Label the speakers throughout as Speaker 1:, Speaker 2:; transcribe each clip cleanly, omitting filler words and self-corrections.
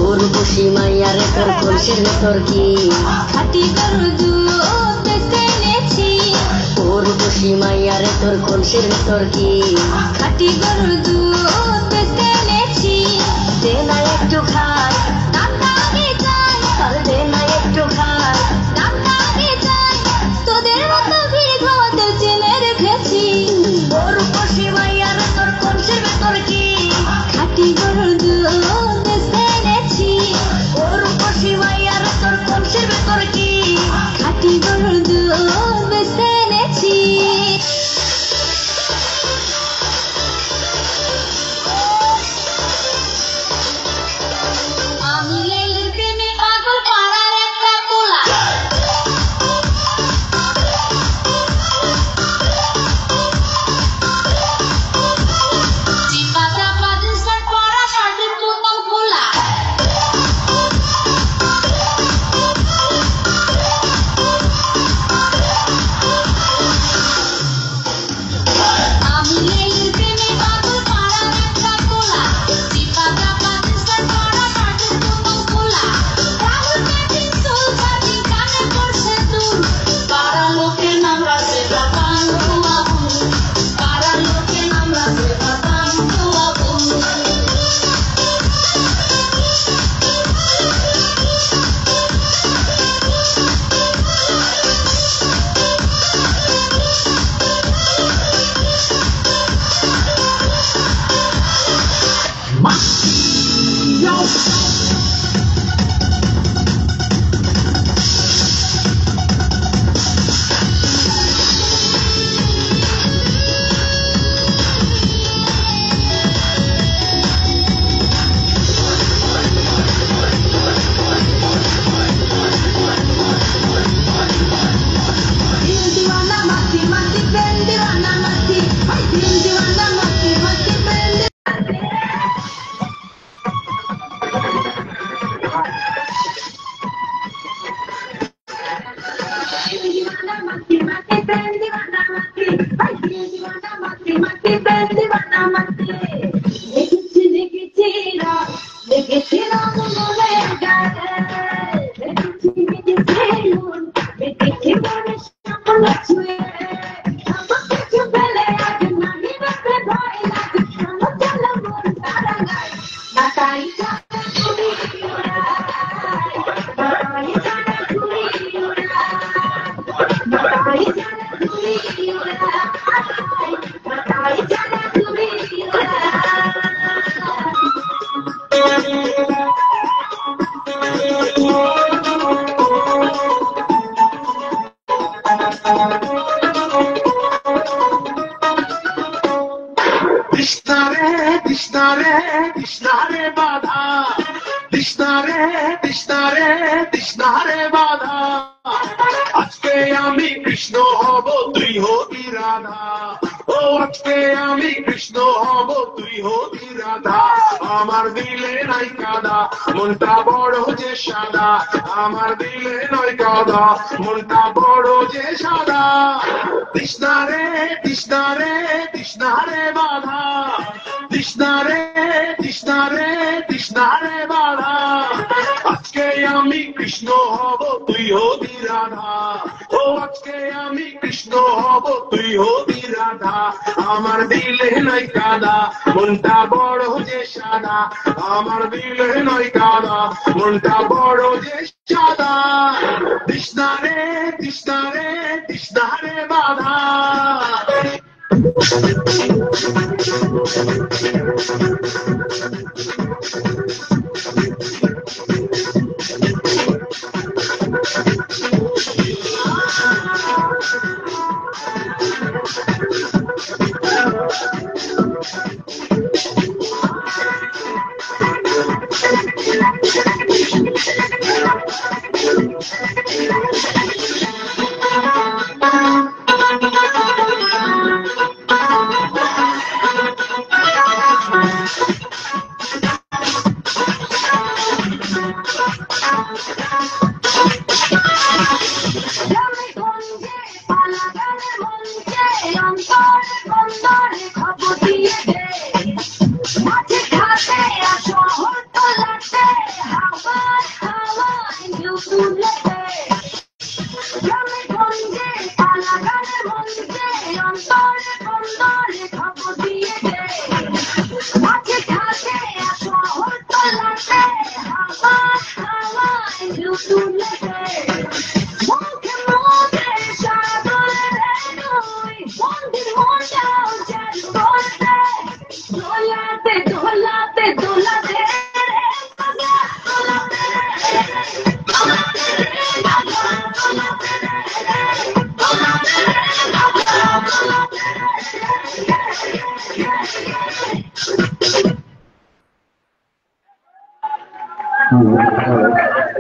Speaker 1: উর্বশী মাইয়ারে তোর কলসির ভেতর কি খাটি গরুর দুধ বেচে এনেছি। উর্বশী মাইয়ারে তোর কলসির ভেতর কি খাটি গরুর দুধ বেচে এনেছি। দে না একটু খাই দামটা আগে চাই, দে না একটু খাই দামটা আগে চাই। তোদের মতো ভিড় খাওয়াতে চেনে রেখেছি। উর্বশী মাইয়ারে তোর কলসির ভেতর কি খাটি গরুর দুধ বেচে এনেছি। উর্বশী মাইয়ারে তোর কলসির ভেতর কি খাটি গরুর দুধ বেচে এনেছি। আমি লেলির প্রেমে পাগল পাড়ার একটা পোলা। চিপা চাপা জিন্সের পরা শার্টের বোতাম খোলা। আমি লেলির প্রেমে পাগল পাড়ার একটা পোলা। চিপা চাপা জিন্সের পরা শার্টের বোতাম খোলা। রাহুল কাটিং চুল কাটিং কানে পড়ছে দুল। পাড়ার লোকের নাম রাখে বাতান কুয়া বুল। পাড়ার লোকের নাম রাখে বাতান কুয়া বুল। दिल दीवाना मस्ती मस्ती प्रेम दीवाना मस्ती, दिल दीवाना मस्ती मस्ती प्रेम दीवाना मस्ती मस्ती प्रेम दीवाना मस्ती, दिल दीवाना मस्ती मस्ती प्रेम दीवाना मस्ती। দেখেছি রাম মনের গায়ে, দেখেছি মন, দেখেছি মনে স্বপ্ন ছুঁয়ে। আমার কিছু পেলে আজ নাহি বাঁচতে ভয় লাগে, আমার চলে মন তারা গায়। বাতাই চলে ঘুরি উড়ায়, বাতাই চলে ঘুরি উড়ায়, বাতাই চলে ঘুরি উড়ায়, বাতাই চলে ঘুরি উড়ায়।
Speaker 2: তৃষ্ণারে তৃষ্ণারে তৃষ্ণারে বাধা, তৃষ্ণারে তৃষ্ণারে তৃষ্ণারে বাধা। আজকে আমি কৃষ্ণ হব তুই হবি রাধা। ও আজকে আমি কৃষ্ণ হব তুই হবি রাধা। আমার দিলে নাই কাদা, মনটা বড় যে সাদা। আমার দিলে নয় কাদা, মনটা বড় যে সাদা। তৃষ্ণারে তৃষ্ণারে তৃষ্ণারে বাধা, তৃষ্ণারে তৃষ্ণারে তৃষ্ণারে বাধা। আজকে আমি কৃষ্ণ হব তুই হবি রাধা। ও আজকে আমি কৃষ্ণ হব তুই হবি রাধা। আমার দিলে নাই কাদা, মনটা বড় যে সাদা। আমার দিলে নয় কাদা, মনটা বড় যে সাদা। তৃষ্ণারে তৃষ্ণারে তৃষ্ণারে বাধা।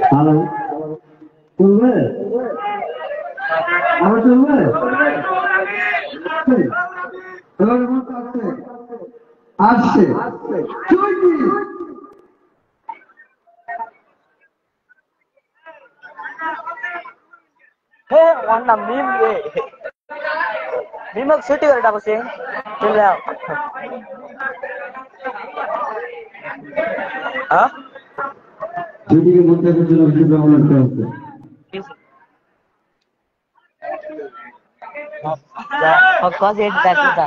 Speaker 3: হ্যালো চলবে আবার চলবে এবার মতো আসছে আসছে চলছি
Speaker 4: हे वन्ना मीम ये मीमक छुट्टी गरेर डाको सिंह चल जाओ हाँ
Speaker 3: ছুটিকে মধ্যে জন্য শুভকামনা করতে
Speaker 4: जा और कौन से बैठ था